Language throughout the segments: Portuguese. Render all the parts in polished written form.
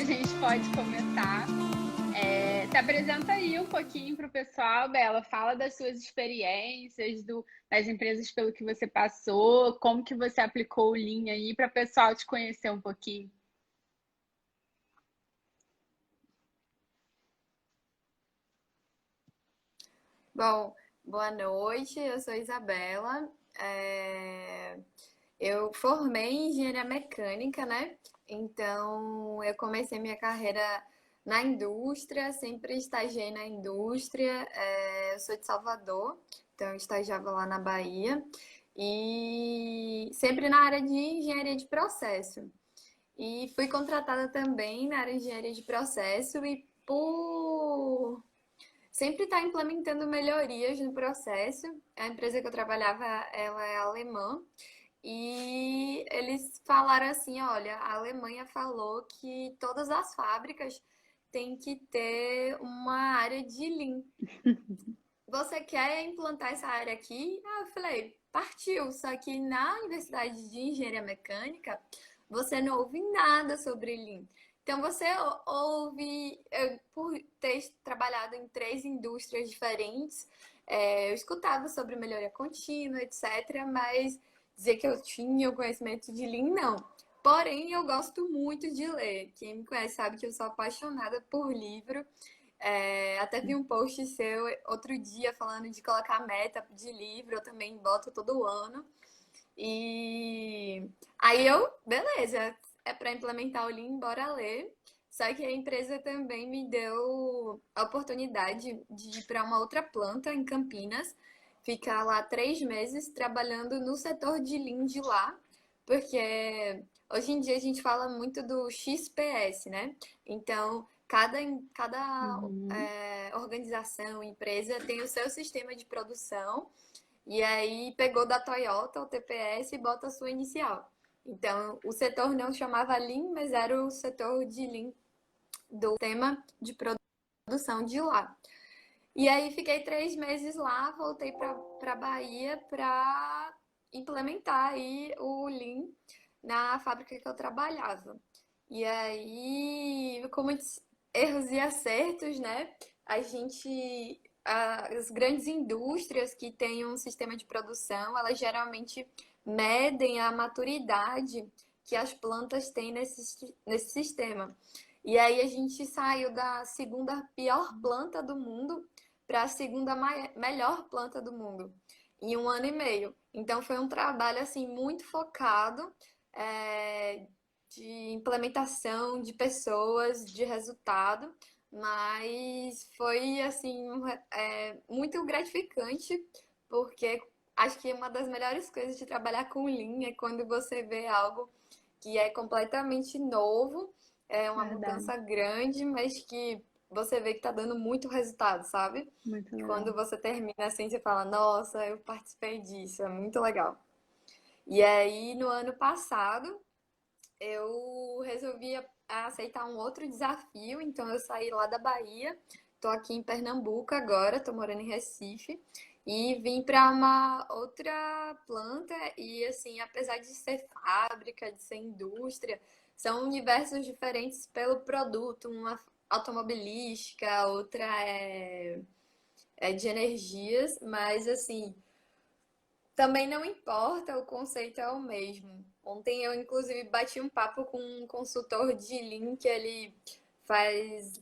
gente pode começar. Se apresenta aí um pouquinho para o pessoal, Bela. Fala das suas experiências, das empresas pelo que você passou, como que você aplicou o Lean aí, para o pessoal te conhecer um pouquinho. Bom, boa noite, eu sou Isabela. É, Eu formei em engenharia mecânica, né? Então, eu comecei minha carreira na indústria, sempre estagiei na indústria. Eu sou de Salvador, então eu estagiava lá na Bahia e sempre na área de engenharia de processo. E fui contratada também na área de engenharia de processo e por sempre está implementando melhorias no processo. A empresa que eu trabalhava, ela é alemã, e eles falaram assim, olha, a Alemanha falou que todas as fábricas têm que ter uma área de Lean. Você quer implantar essa área aqui? Ah, eu falei, partiu. Só que na Universidade de Engenharia Mecânica, você não ouve nada sobre Lean. Então, você ouve, por ter trabalhado em 3 indústrias diferentes, eu escutava sobre melhoria contínua, etc., mas dizer que eu tinha o conhecimento de Lean, não. Porém, eu gosto muito de ler. Quem me conhece sabe que eu sou apaixonada por livro. Até vi um post seu outro dia falando de colocar meta de livro, eu também boto todo ano. E aí beleza, é para implementar o Lean, bora ler. Só que a empresa também me deu a oportunidade de ir para uma outra planta em Campinas, ficar lá 3 meses trabalhando no setor de Lean de lá, porque hoje em dia a gente fala muito do XPS, né? Então, cada Uhum. organização, empresa tem o seu sistema de produção e aí pegou da Toyota o TPS e bota a sua inicial. Então, o setor não chamava Lean, mas era o setor de Lean do tema de produção de lá. E aí fiquei 3 meses lá, voltei para Bahia para implementar aí o Lean na fábrica que eu trabalhava. E aí, com muitos erros e acertos, né? As grandes indústrias que têm um sistema de produção, elas geralmente medem a maturidade que as plantas têm nesse sistema. E aí a gente saiu da segunda pior planta do mundo para a segunda melhor planta do mundo em 1 ano e meio. Então foi um trabalho assim muito focado, é, de implementação de pessoas, de resultado, mas foi assim muito gratificante porque acho que uma das melhores coisas de trabalhar com Lean é quando você vê algo que é completamente novo, é uma Verdade. mudança grande, mas que você vê que tá dando muito resultado, sabe? Muito legal. Quando você termina assim, você fala, nossa, eu participei disso, é muito legal. E aí, no ano passado, eu resolvi aceitar um outro desafio, então eu saí lá da Bahia, tô aqui em Pernambuco agora, tô morando em Recife, e vim para uma outra planta, e assim, apesar de ser fábrica, de ser indústria, são universos diferentes pelo produto, uma automobilística, outra é de energias, mas assim, também não importa, o conceito é o mesmo. Ontem eu, inclusive, bati um papo com um consultor de Lean, que ele faz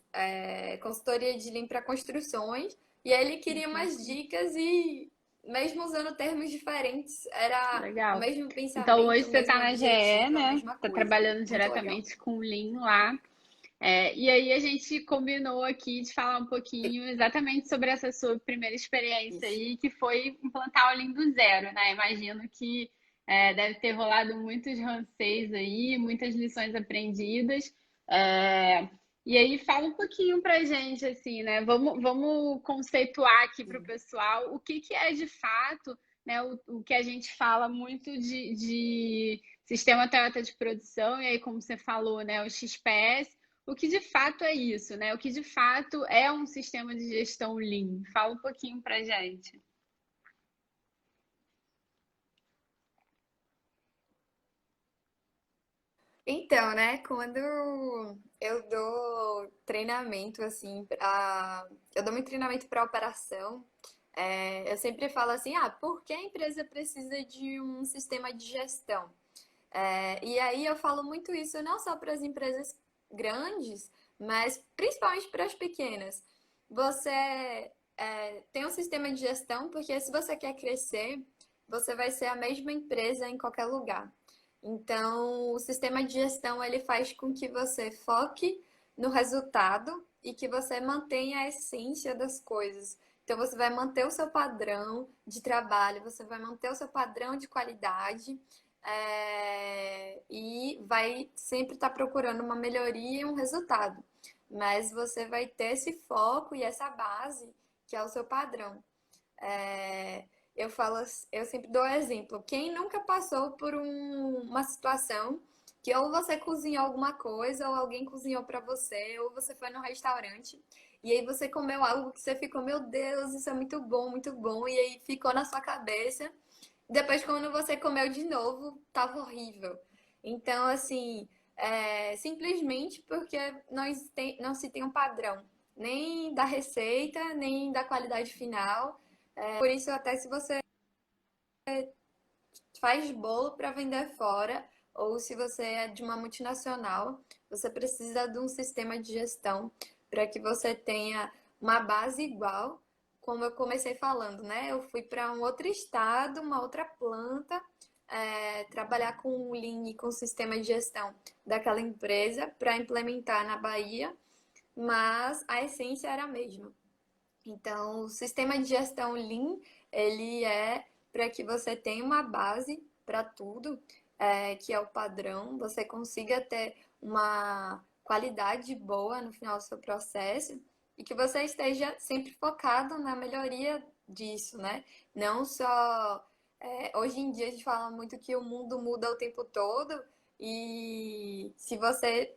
consultoria de Lean para construções, e aí ele queria umas Interessante. dicas e, mesmo usando termos diferentes, era o Legal. mesmo Então, pensamento, hoje o você está mesmo na GE, objetivo, a né? mesma Está coisa. trabalhando Muito legal. diretamente com o Lean lá. E aí a gente combinou aqui de falar um pouquinho exatamente sobre essa sua primeira experiência Isso. aí, que foi implantar o Lean do zero, né? Imagino que deve ter rolado muitos ranceis aí, muitas lições aprendidas. É, e aí fala um pouquinho pra gente, assim, né? Vamos conceituar aqui para o pessoal o que que é de fato, né? O que a gente fala muito de sistema Toyota de produção, e aí, como você falou, né? O XPS. O que de fato é isso, né? O que de fato é um sistema de gestão Lean? Fala um pouquinho pra gente. Então, né, quando eu dou treinamento, assim, eu dou muito treinamento para operação, eu sempre falo assim, por que a empresa precisa de um sistema de gestão? E aí eu falo muito isso não só para as empresas grandes, mas principalmente para as pequenas. Você tem um sistema de gestão porque se você quer crescer, você vai ser a mesma empresa em qualquer lugar. Então, o sistema de gestão ele faz com que você foque no resultado e que você mantenha a essência das coisas. Então, você vai manter o seu padrão de trabalho, você vai manter o seu padrão de qualidade, e vai sempre estar procurando uma melhoria e um resultado. Mas você vai ter esse foco e essa base que é o seu padrão. É, eu sempre dou exemplo. Quem nunca passou por uma situação que ou você cozinhou alguma coisa, ou alguém cozinhou para você, ou você foi num restaurante e aí você comeu algo que você ficou, meu Deus, isso é muito bom, e aí ficou na sua cabeça. Depois, quando você comeu de novo, tava horrível. Então, assim, simplesmente porque não se tem um padrão, nem da receita, nem da qualidade final. Por isso, até se você faz bolo para vender fora, ou se você é de uma multinacional, você precisa de um sistema de gestão para que você tenha uma base igual, como eu comecei falando, né? Eu fui para um outro estado, uma outra planta, trabalhar com o Lean e com o sistema de gestão daquela empresa para implementar na Bahia, mas a essência era a mesma. Então, o sistema de gestão Lean, ele é para que você tenha uma base para tudo, que é o padrão, você consiga ter uma qualidade boa no final do seu processo e que você esteja sempre focado na melhoria disso, né? Não só. Hoje em dia a gente fala muito que o mundo muda o tempo todo e se você.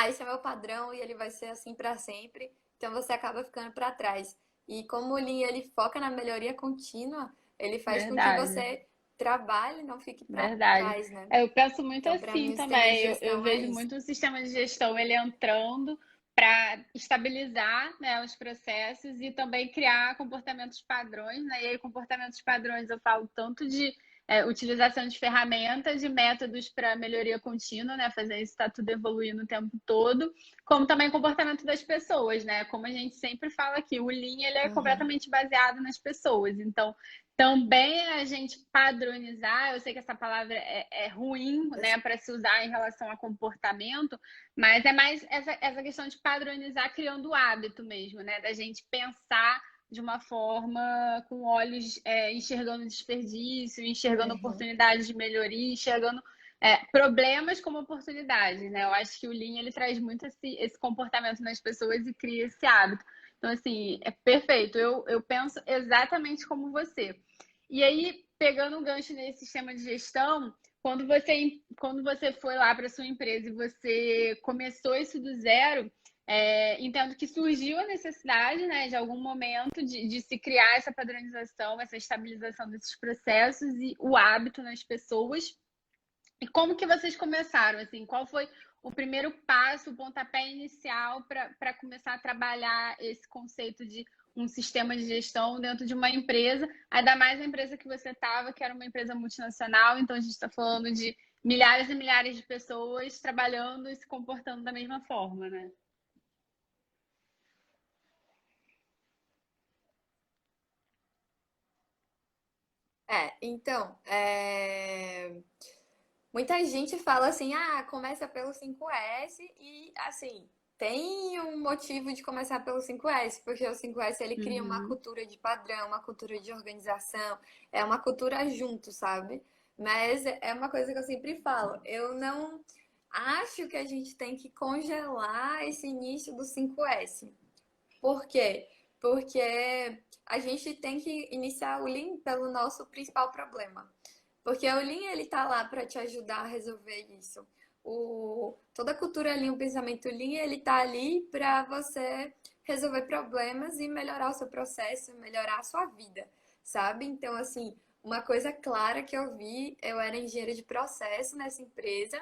Esse é meu padrão e ele vai ser assim para sempre, então você acaba ficando para trás. E como o Lean ele foca na melhoria contínua, ele faz com que Verdade. você trabalhe e não fique para Verdade. trás, né? Eu penso muito Então, para assim mim, o sistema de também. Eu gestão é vejo isso. muito o sistema de gestão ele entrando para estabilizar, né, os processos e também criar comportamentos padrões, né? E aí, comportamentos padrões eu falo tanto de utilização de ferramentas e métodos para melhoria contínua, né? Fazer isso está tudo evoluindo o tempo todo, como também comportamento das pessoas, né? Como a gente sempre fala aqui, o Lean ele é Uhum. completamente baseado nas pessoas. Então, também a gente padronizar, eu sei que essa palavra é ruim, né, para se usar em relação a comportamento, mas é mais essa questão de padronizar criando o hábito mesmo, né, da gente pensar de uma forma com olhos enxergando desperdício, enxergando Uhum. oportunidades de melhoria, enxergando problemas como oportunidades, né? Eu acho que o Lean ele traz muito esse comportamento nas pessoas e cria esse hábito. Então, assim, é perfeito. Eu penso exatamente como você. E aí, pegando um gancho nesse sistema de gestão, quando você foi lá para sua empresa e você começou isso do zero, entendo que surgiu a necessidade, né, de algum momento de se criar essa padronização, essa estabilização desses processos e o hábito nas pessoas. E como que vocês começaram, assim? Qual foi o primeiro passo, o pontapé inicial para começar a trabalhar esse conceito de um sistema de gestão dentro de uma empresa, ainda mais a empresa que você estava, que era uma empresa multinacional, então a gente está falando de milhares e milhares de pessoas trabalhando e se comportando da mesma forma, né? Então, muita gente fala assim, começa pelo 5S e, assim, tem um motivo de começar pelo 5S, porque o 5S ele cria uma Uhum. cultura de padrão, uma cultura de organização, é uma cultura junto, sabe? Mas é uma coisa que eu sempre falo, eu não acho que a gente tem que congelar esse início do 5S. Por quê? Porque a gente tem que iniciar o Lean pelo nosso principal problema. Porque o Lean ele tá lá para te ajudar a resolver isso. Toda a cultura Lean, o pensamento Lean, ele tá ali para você resolver problemas e melhorar o seu processo, melhorar a sua vida, sabe? Então, assim, uma coisa clara que eu vi, eu era engenheira de processo nessa empresa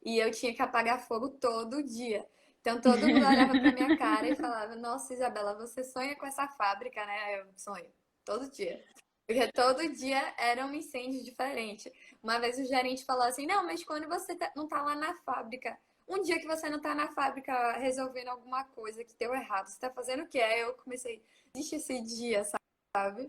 e eu tinha que apagar fogo todo dia. Então todo mundo olhava pra minha cara e falava: Nossa, Isabela, você sonha com essa fábrica, né? Eu sonho, todo dia. Porque todo dia era um incêndio diferente. Uma vez o gerente falou assim: Não, mas quando você não tá lá na fábrica, um dia que você não tá na fábrica resolvendo alguma coisa que deu errado, você tá fazendo o quê? Aí eu comecei, existe esse dia, sabe?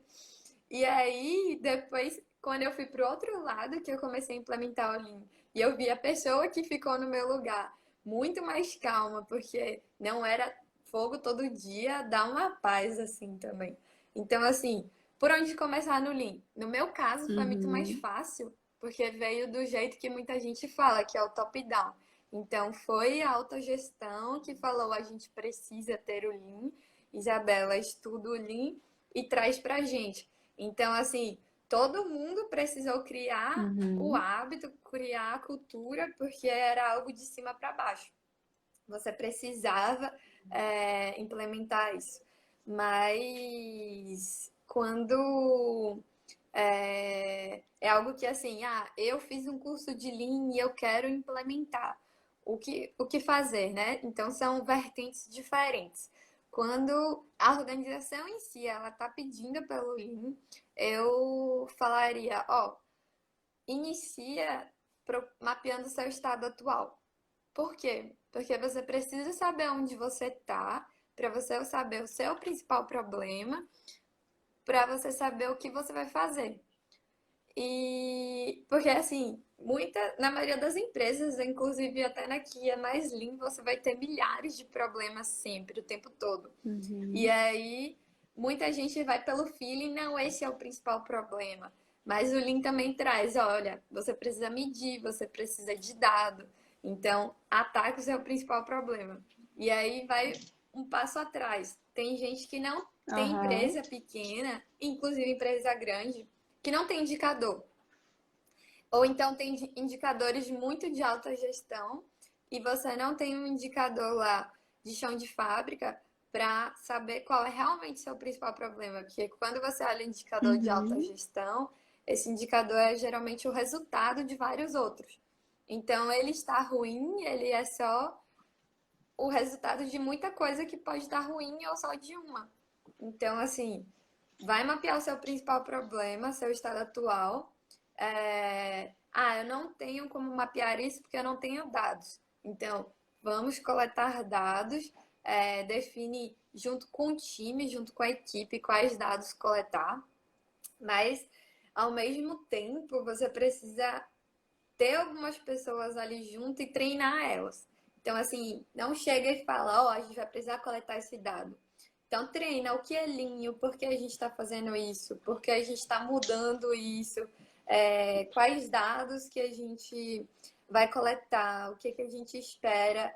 E aí, depois, quando eu fui pro outro lado, que eu comecei a implementar o Lean, e eu vi a pessoa que ficou no meu lugar muito mais calma, porque não era fogo todo dia, dá uma paz assim também. Então, assim, por onde começar no Lean? No meu caso, foi muito mais Uhum. fácil, porque veio do jeito que muita gente fala, que é o top-down. Então, foi a autogestão que falou: a gente precisa ter o Lean. Isabela estuda o Lean e traz pra gente. Então, assim, todo mundo precisou criar o Uhum. hábito, criar a cultura, porque era algo de cima para baixo. Você precisava implementar isso. Mas quando é algo que assim, eu fiz um curso de Lean e eu quero implementar. O que fazer, né? Então são vertentes diferentes. Quando a organização em si ela está pedindo pelo Lean, eu falaria, inicia mapeando o seu estado atual. Por quê? Porque você precisa saber onde você está, para você saber o seu principal problema, para você saber o que você vai fazer. E porque assim, na maioria das empresas, inclusive até na que é mais Lean, você vai ter milhares de problemas sempre, o tempo todo. E Uhum. aí, muita gente vai pelo feeling, não, esse é o principal problema. Mas o Lean também traz, olha, você precisa medir, você precisa de dado. Então, ataques é o principal problema. E aí vai um passo atrás. Tem gente que não tem Aham. empresa pequena, inclusive empresa grande, que não tem indicador. Ou então tem indicadores muito de alta gestão e você não tem um indicador lá de chão de fábrica para saber qual é realmente seu principal problema. Porque quando você olha o indicador de alta Uhum. gestão, esse indicador é geralmente o resultado de vários outros. Então, ele está ruim, ele é só o resultado de muita coisa que pode estar ruim ou só de uma. Então, assim, vai mapear o seu principal problema, seu estado atual. Eu não tenho como mapear isso porque eu não tenho dados. Então, vamos coletar dados, define junto com o time, junto com a equipe, quais dados coletar, mas ao mesmo tempo você precisa ter algumas pessoas ali junto e treinar elas. Então, assim, não chega e fala, a gente vai precisar coletar esse dado. Então, treina o que é linho, por que a gente está fazendo isso, por que a gente está mudando isso, quais dados que a gente vai coletar, o que, que a gente espera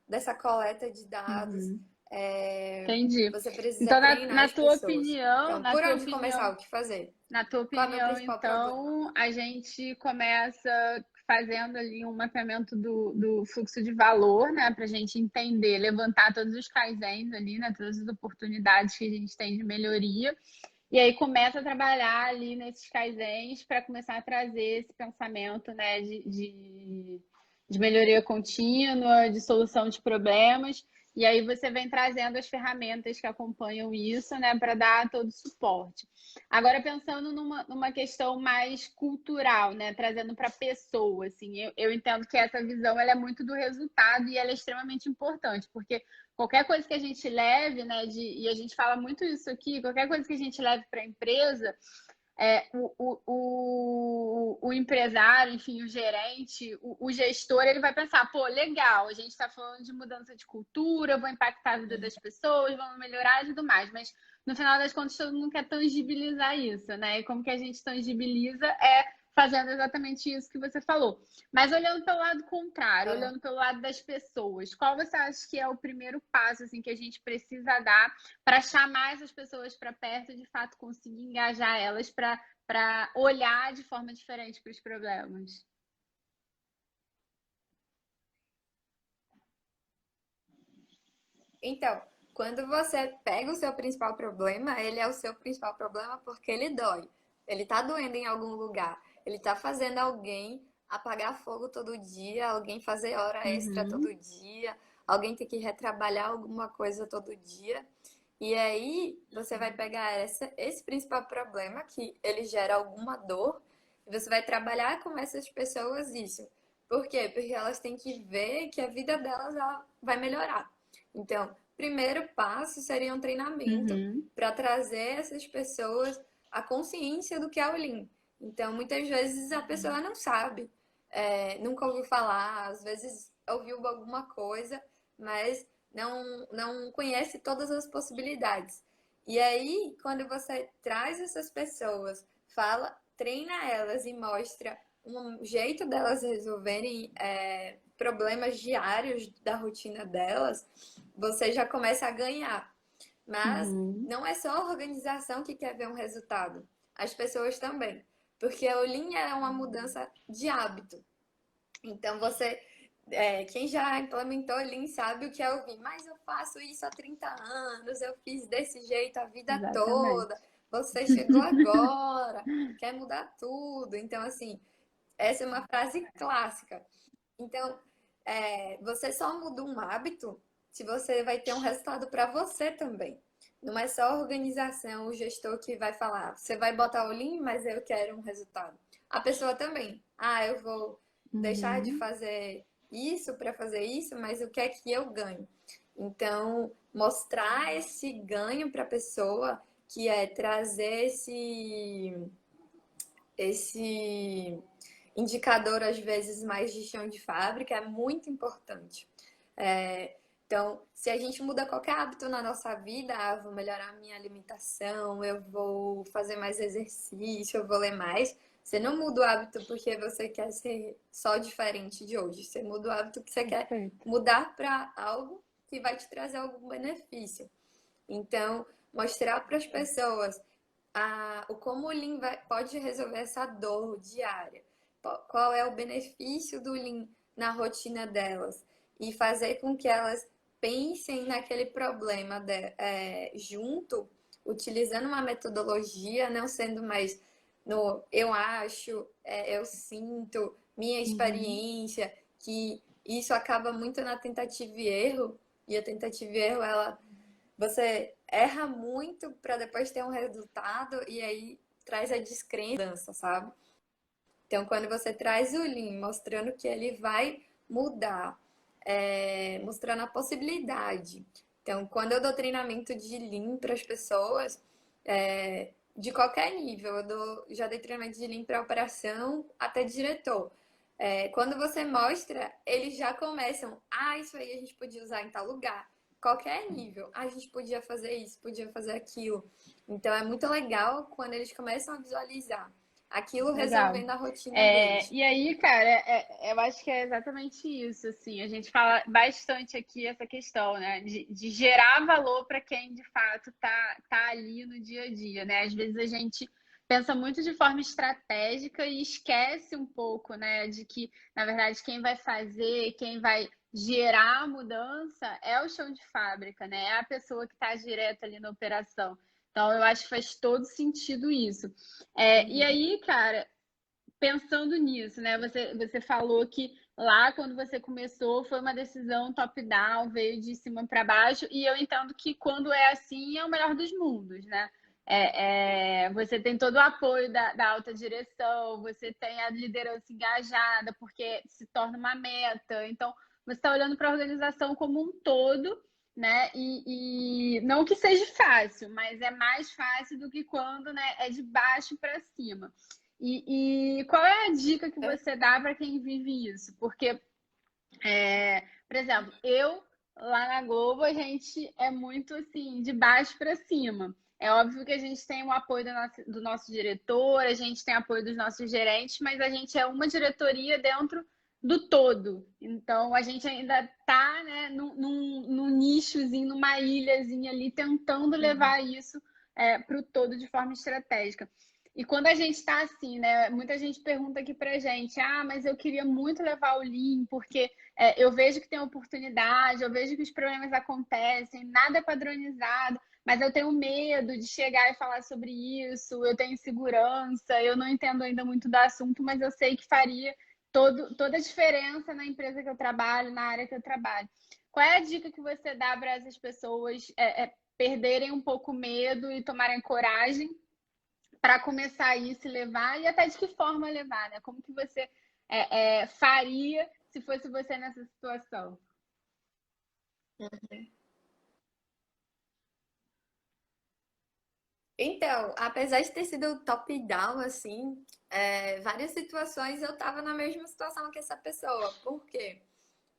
dessa coleta de dados. Uhum. É, Entendi. você precisa Então, treinar na as tua pessoas. opinião, Então, por onde começar? O que fazer? na tua Qual é o meu opinião, principal problema? então, a gente começa fazendo ali um mapeamento do fluxo de valor, né, para a gente entender, levantar todos os kaizens ali, né, todas as oportunidades que a gente tem de melhoria. E aí começa a trabalhar ali nesses kaizens para começar a trazer esse pensamento, né, de melhoria contínua, de solução de problemas. E aí você vem trazendo as ferramentas que acompanham isso, né, para dar todo o suporte. Agora, pensando numa questão mais cultural, né, trazendo para a pessoa, assim, eu entendo que essa visão ela é muito do resultado e ela é extremamente importante, porque qualquer coisa que a gente leve, né, e a gente fala muito isso aqui, qualquer coisa que a gente leve para a empresa, o empresário, enfim, o gerente, o gestor, ele vai pensar, pô, legal, a gente está falando de mudança de cultura, vou impactar a vida das pessoas, vamos melhorar e tudo mais, mas no final das contas todo mundo quer tangibilizar isso, né? E como que a gente tangibiliza fazendo exatamente isso que você falou. Mas olhando pelo lado contrário, Ah, olhando pelo lado das pessoas, qual você acha que é o primeiro passo assim que a gente precisa dar para chamar essas pessoas para perto e de fato conseguir engajar elas para olhar de forma diferente para os problemas? Então, quando você pega o seu principal problema, ele é o seu principal problema porque ele dói. Ele tá doendo em algum lugar. Ele tá fazendo alguém apagar fogo todo dia, alguém fazer hora extra todo Uhum. dia, alguém ter que retrabalhar alguma coisa todo dia. E aí você vai pegar esse principal problema, que ele gera alguma dor, e você vai trabalhar com essas pessoas isso. Por quê? Porque elas têm que ver que a vida delas ela vai melhorar. Então, primeiro passo seria um treinamento Uhum. para trazer essas pessoas a consciência do que é o Lean. Então, muitas vezes a pessoa não sabe, nunca ouviu falar, às vezes ouviu alguma coisa, mas não conhece todas as possibilidades. E aí, quando você traz essas pessoas, fala, treina elas e mostra um jeito delas resolverem problemas diários da rotina delas, você já começa a ganhar. Mas Uhum. não é só a organização que quer ver um resultado, as pessoas também. Porque o Lean é uma mudança de hábito. Então, quem já implementou Lean sabe o que é ouvir, mas eu faço isso há 30 anos, eu fiz desse jeito a vida Exatamente. toda, você chegou agora, quer mudar tudo. Então, assim, essa é uma frase clássica. Então, você só muda um hábito se você vai ter um resultado para você também. Não é só a organização, o gestor que vai falar, você vai botar o Lean, mas eu quero um resultado. A pessoa também. Ah, eu vou deixar de Uhum. fazer isso para fazer isso, mas o que é que eu ganho? Então, mostrar esse ganho para a pessoa, que é trazer esse indicador, às vezes, mais de chão de fábrica, é muito importante. Então, se a gente muda qualquer hábito na nossa vida, vou melhorar a minha alimentação, eu vou fazer mais exercício, eu vou ler mais. Você não muda o hábito porque você quer ser só diferente de hoje. Você muda o hábito que você quer Perfeito. mudar para algo que vai te trazer algum benefício. Então, mostrar para as pessoas o como o Lean pode resolver essa dor diária. Qual é o benefício do Lean na rotina delas? E fazer com que elas pensem naquele problema junto, utilizando uma metodologia, não sendo mais no eu acho, eu sinto, minha Uhum. experiência, que isso acaba muito na tentativa e erro, e a tentativa e erro, você erra muito para depois ter um resultado e aí traz a descrença, sabe? Então, quando você traz o Lean mostrando que ele vai mudar, mostrando a possibilidade. Então, quando eu dou treinamento de Lean para as pessoas, de qualquer nível, já dei treinamento de Lean para operação até diretor. Quando você mostra, eles já começam, isso aí a gente podia usar em tal lugar. Qualquer nível, a gente podia fazer isso, podia fazer aquilo. Então é muito legal quando eles começam a visualizar aquilo Legal. resolvendo a rotina deles. E aí, cara, eu acho que é exatamente isso, assim, a gente fala bastante aqui essa questão, né, de gerar valor para quem de fato tá ali no dia a dia, né? Às vezes a gente pensa muito de forma estratégica e esquece um pouco, né, de que, na verdade, quem vai fazer, quem vai gerar a mudança é o chão de fábrica, né? É a pessoa que está direto ali na operação. Então, eu acho que faz todo sentido isso. E Uhum. aí, cara, pensando nisso, né? Você falou que lá, quando você começou, foi uma decisão top-down, veio de cima para baixo, e eu entendo que quando é assim, é o melhor dos mundos, né? Você tem todo o apoio da alta direção, você tem a liderança engajada, porque se torna uma meta. Então, você está olhando para a organização como um todo, né? E não que seja fácil, mas é mais fácil do que quando, né, é de baixo para cima. E qual é a dica que você dá para quem vive isso? Porque, por exemplo, eu lá na Globo, a gente é muito assim, de baixo para cima. É óbvio que a gente tem o apoio do nosso diretor, a gente tem apoio dos nossos gerentes, mas a gente é uma diretoria dentro do todo. Então, a gente ainda está, né, num nichozinho, numa ilhazinha ali, tentando Uhum. levar isso para o todo de forma estratégica. E quando a gente está assim, né? Muita gente pergunta aqui pra gente: mas eu queria muito levar o Lean, porque eu vejo que tem oportunidade, eu vejo que os problemas acontecem, nada é padronizado, mas eu tenho medo de chegar e falar sobre isso, eu tenho insegurança, eu não entendo ainda muito do assunto, mas eu sei que faria. toda a diferença na empresa que eu trabalho, na área que eu trabalho. Qual é a dica que você dá para essas pessoas perderem um pouco o medo e tomarem coragem para começar a ir se levar e até de que forma levar, né? Como que você faria se fosse você nessa situação? Então, apesar de ter sido top-down, assim, várias situações eu tava na mesma situação que essa pessoa. Por quê?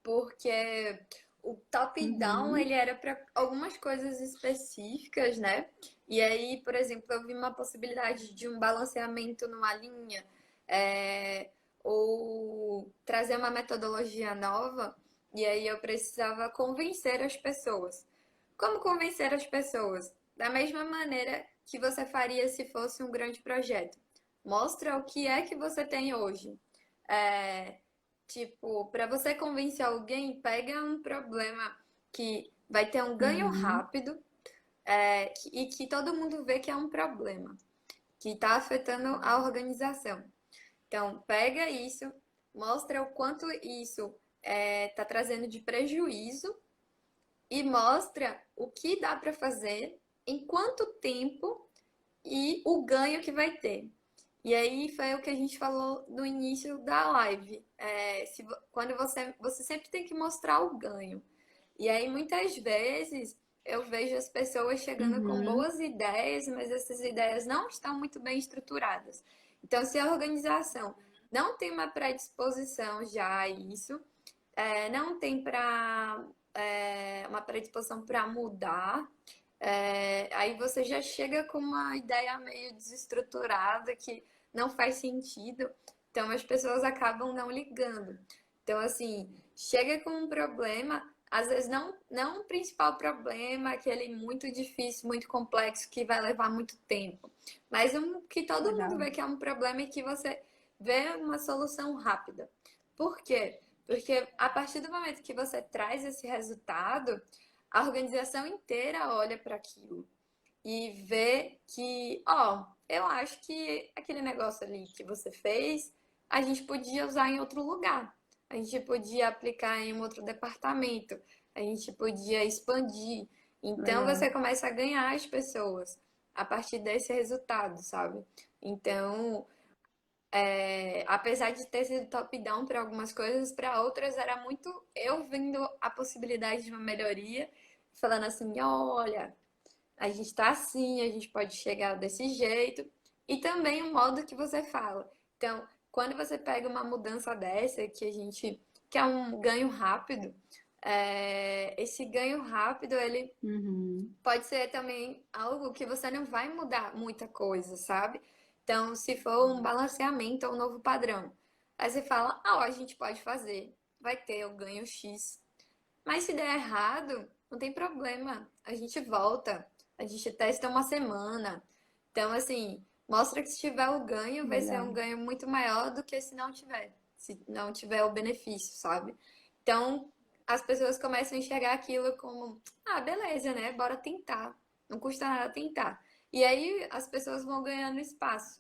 Porque o top-down, Uhum, ele era para algumas coisas específicas, né? E aí, por exemplo, eu vi uma possibilidade de um balanceamento numa linha, é, ou trazer uma metodologia nova, e aí eu precisava convencer as pessoas. Como convencer as pessoas? Da mesma maneira que você faria se fosse um grande projeto. Mostra o que é que você tem hoje. É, tipo, para você convencer alguém, pega um problema que vai ter um ganho uhum, rápido, e que todo mundo vê que é um problema, que está afetando a organização. Então, pega isso, mostra o quanto isso está trazendo de prejuízo e mostra o que dá para fazer, em quanto tempo e o ganho que vai ter. E aí foi o que a gente falou no início da live. Quando você sempre tem que mostrar o ganho. E aí muitas vezes eu vejo as pessoas chegando com uhum. boas ideias, mas essas ideias não estão muito bem estruturadas. Então, se a organização não tem uma predisposição já a isso, não tem uma predisposição para mudar, aí você já chega com uma ideia meio desestruturada que não faz sentido. Então as pessoas acabam não ligando. Então, assim, chega com um problema, às vezes não um principal problema, aquele muito difícil, muito complexo, que vai levar muito tempo, mas um que todo mundo Legal. vê que é um problema e que você vê uma solução rápida. Por quê? Porque a partir do momento que você traz esse resultado, a organização inteira olha para aquilo e vê que, ó, eu acho que aquele negócio ali que você fez, a gente podia usar em outro lugar. A gente podia aplicar em um outro departamento. A gente podia expandir. Então Legal. você começa a ganhar as pessoas a partir desse resultado, sabe? Então, apesar de ter sido top-down para algumas coisas, para outras era muito eu vendo a possibilidade de uma melhoria, falando assim: olha, a gente está assim, a gente pode chegar desse jeito, e também o modo que você fala. Então, quando você pega uma mudança dessa, que é um ganho rápido, esse ganho rápido, ele Uhum. pode ser também algo que você não vai mudar muita coisa, sabe? Então, se for um balanceamento ou um novo padrão, aí você fala, ó, a gente pode fazer, vai ter o ganho X. Mas se der errado, não tem problema, a gente volta, a gente testa uma semana. Então, assim, mostra que se tiver o ganho, vai ser um Legal. ganho muito maior do que se não tiver o benefício, sabe? Então, as pessoas começam a enxergar aquilo como, ah, beleza, né? Bora tentar. Não custa nada tentar. E aí as pessoas vão ganhando espaço.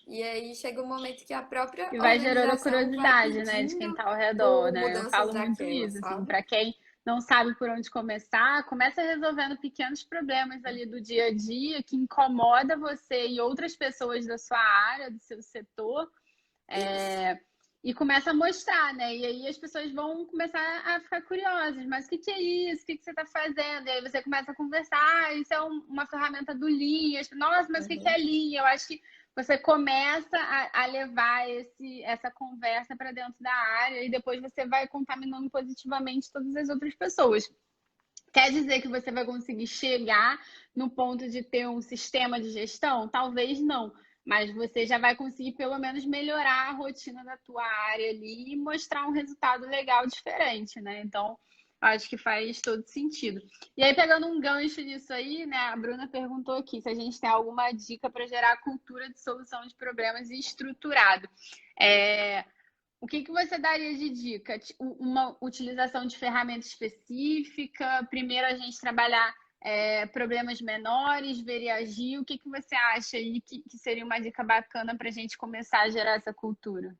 E aí chega um momento que a própria E vai gerando a organização vai curiosidade, né, de quem pedindo está ao redor, por né? Eu mudanças falo muito daquela, isso, assim, sabe? para quem não sabe por onde começar, começa resolvendo pequenos problemas ali do dia a dia que incomoda você e outras pessoas da sua área, do seu setor, Isso. e começa a mostrar, né? E aí as pessoas vão começar a ficar curiosas, mas o que que é isso? O que que você está fazendo? E aí você começa a conversar, isso é uma ferramenta do Lean. Nossa, mas o que que é Uhum. Lean? Eu acho que você começa a levar essa conversa para dentro da área e depois você vai contaminando positivamente todas as outras pessoas. Quer dizer que você vai conseguir chegar no ponto de ter um sistema de gestão? Talvez não, mas você já vai conseguir pelo menos melhorar a rotina da tua área ali e mostrar um resultado legal diferente, né? Então, acho que faz todo sentido. E aí, pegando um gancho nisso aí, né? A Bruna perguntou aqui se a gente tem alguma dica para gerar cultura de solução de problemas estruturado. É, o que que você daria de dica? Uma utilização de ferramenta específica? Primeiro a gente trabalhar problemas menores, ver e agir. O que que você acha aí que seria uma dica bacana para a gente começar a gerar essa cultura?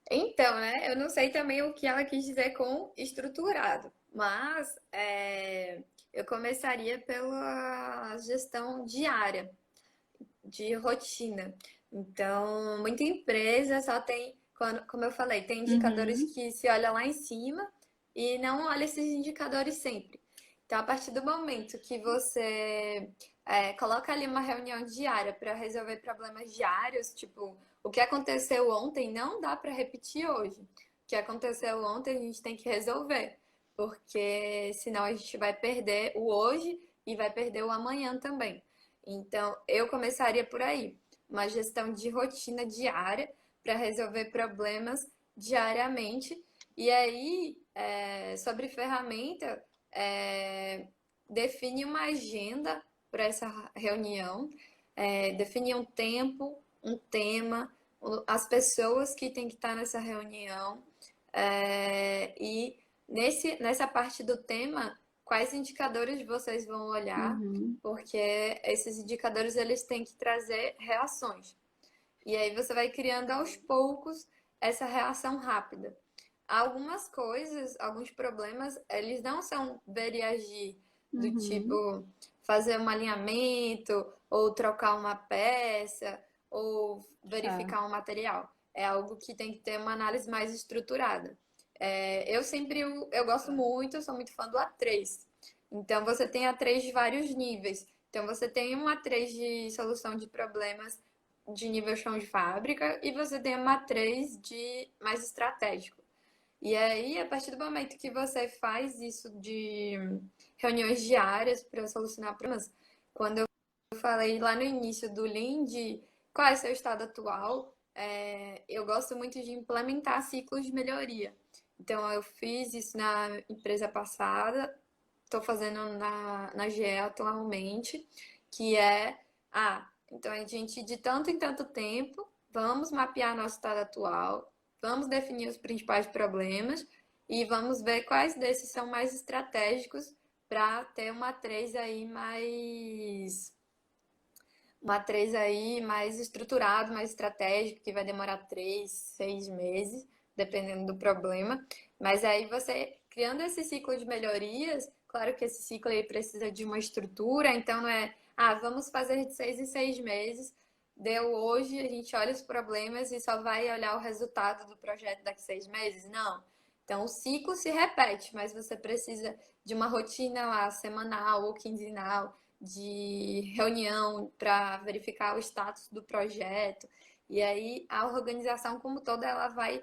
Então, né? Eu não sei também o que ela quis dizer com estruturado, mas eu começaria pela gestão diária, de rotina. Então, muita empresa só tem, como eu falei, tem indicadores Uhum, que se olha lá em cima e não olha esses indicadores sempre. Então, a partir do momento que você coloca ali uma reunião diária para resolver problemas diários, tipo, o que aconteceu ontem não dá para repetir hoje. O que aconteceu ontem a gente tem que resolver, porque senão a gente vai perder o hoje e vai perder o amanhã também. Então, eu começaria por aí, uma gestão de rotina diária para resolver problemas diariamente. E aí, sobre ferramenta, define uma agenda para essa reunião, define um tempo, um tema, as pessoas que têm que estar nessa reunião, e nessa parte do tema, quais indicadores vocês vão olhar, uhum, porque esses indicadores eles têm que trazer reações. E aí você vai criando aos poucos essa reação rápida. Algumas coisas, alguns problemas, eles não são ver e agir do uhum. tipo fazer um alinhamento, ou trocar uma peça, ou Tá. verificar um material. É algo que tem que ter uma análise mais estruturada. Eu gosto muito, eu sou muito fã do A3. Então você tem A3 de vários níveis. Então você tem um A3 de solução de problemas de nível chão de fábrica e você tem uma A3 de mais estratégico. E aí, a partir do momento que você faz isso de reuniões diárias para solucionar problemas, quando eu falei lá no início do Lean de qual é o seu estado atual, eu gosto muito de implementar ciclos de melhoria. Então, eu fiz isso na empresa passada, estou fazendo na GE atualmente, que então a gente de tanto em tanto tempo, vamos mapear nosso estado atual, vamos definir os principais problemas e vamos ver quais desses são mais estratégicos para ter uma três aí mais estruturado, mais estratégico, que vai demorar 3, 6 meses, dependendo do problema. Mas aí você, criando esse ciclo de melhorias, claro que esse ciclo aí precisa de uma estrutura, então não é, vamos fazer de 6 em 6 meses, deu hoje, a gente olha os problemas e só vai olhar o resultado do projeto daqui a 6 meses? Não. Então, o ciclo se repete, mas você precisa de uma rotina lá, semanal ou quinzenal, de reunião para verificar o status do projeto. E aí a organização como toda ela vai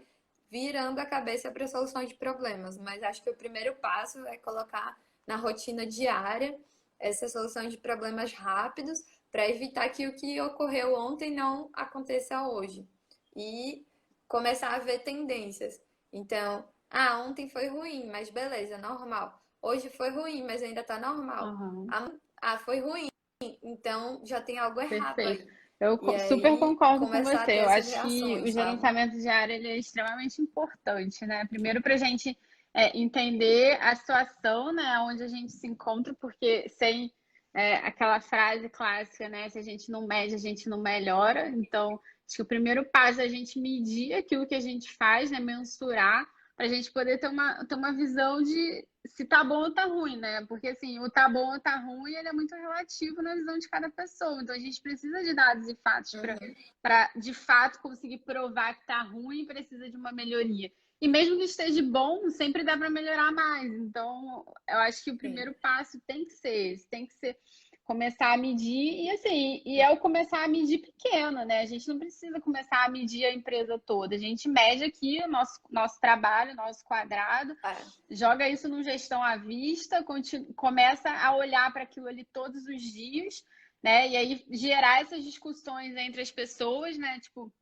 virando a cabeça para soluções de problemas. Mas acho que o primeiro passo é colocar na rotina diária essa solução de problemas rápidos para evitar que o que ocorreu ontem não aconteça hoje. E começar a ver tendências. Então, ontem foi ruim, mas beleza, normal. Hoje foi ruim, mas ainda tá normal. Aham. Foi ruim, então já tem algo errado Perfeito. aí. Eu E super aí concordo com começar a ter você. Eu essas acho que o reações, sabe? gerenciamento diário ele é extremamente importante, né? Primeiro para a gente entender a situação, né, onde a gente se encontra, porque sem aquela frase clássica, né? Se a gente não mede, a gente não melhora. Então, acho que o primeiro passo é a gente medir aquilo que a gente faz, né? Mensurar, para a gente poder ter uma visão de se tá bom ou tá ruim, né? Porque assim, o tá bom ou tá ruim, ele é muito relativo na visão de cada pessoa. Então a gente precisa de dados e fatos Uhum, para de fato conseguir provar que tá ruim e precisa de uma melhoria. E mesmo que esteja bom, sempre dá para melhorar mais. Então, eu acho que o sim. primeiro passo tem que ser esse, tem que ser começar a medir e assim, e é o começar a medir pequeno, né? A gente não precisa começar a medir a empresa toda. A gente mede aqui o nosso trabalho, nosso quadrado, É, joga isso no gestão à vista, começa a olhar para aquilo ali todos os dias, né? E aí gerar essas discussões entre as pessoas, né? Tipo,